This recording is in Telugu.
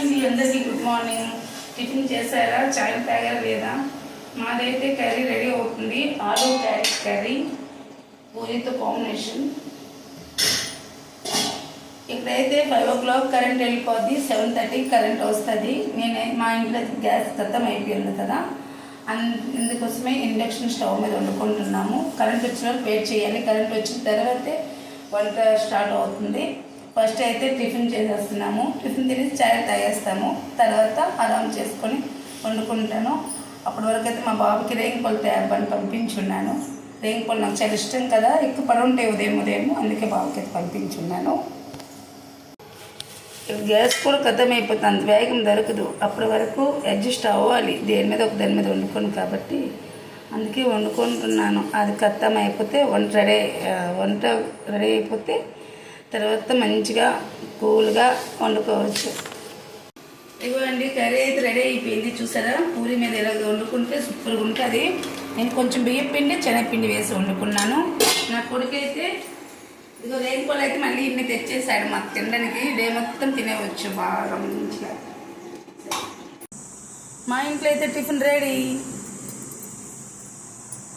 అండి, అందరికీ గుడ్ మార్నింగ్. టిఫిన్ చేశారా? చాయ్ తాగారా లేదా? మాదైతే కర్రీ రెడీ అవుతుంది. ఆలూ క్యారెట్ కర్రీ పూరితో కాంబినేషన్. ఇక్కడైతే 5 o'clock కరెంట్ వెళ్ళిపోద్ది, 7:30 కరెంట్ వస్తుంది. మా ఇంట్లో గ్యాస్ ఖతం అయిపోయింది కదా, అందుకోసమే ఇండక్షన్ స్టవ్ మీద వండుకుంటున్నాము. కరెంట్ వచ్చిన వరకు వెయిట్ చేయాలి. కరెంట్ వచ్చిన తర్వాతే వంట స్టార్ట్ అవుతుంది. ఫస్ట్ అయితే టిఫిన్ చేసేస్తున్నాము. టిఫిన్ తినేసి చాయ్ తాగేస్తాము. తర్వాత ఆరామ్ చేసుకొని వండుకుంటాను. అప్పటి వరకు అయితే మా బాబుకి రేగిపళ్ళు తేపని పంపించున్నాను. రేగిపళ్ళు నాకు చాలా ఇష్టం కదా, ఎక్కువ పడి ఉంటాయి ఉదయం, అందుకే బాబుకి అయితే పంపించున్నాను. గ్యాస్ కూడా ఖతం అయిపోతుంది, అంత వేగం దొరకదు. అప్పటి వరకు అడ్జస్ట్ అవ్వాలి, దాని మీద వండుకోను కాబట్టి అందుకే వండుకుంటున్నాను. అది ఖతం అయిపోతే వంట రెడీ అయిపోతే తర్వాత మంచిగా కూల్గా వండుకోవచ్చు. ఇవ్వండి, కర్రీ అయితే రెడీ అయిపోయింది. చూసారా, పూరి మీద ఎలా వండుకుంటే సూపర్గా ఉంటుంది. నేను కొంచెం బియ్యం పిండి శనగపిండి వేసి వండుకున్నాను. నా కొడుకైతే ఇదిగో రేగిపళ్ళు అయితే మళ్ళీ ఇన్ని తెచ్చేసాడు మాకు తినడానికి. డే మొత్తం తినేవచ్చు బాగా మంచిగా. మా ఇంట్లో అయితే టిఫిన్ రెడీ.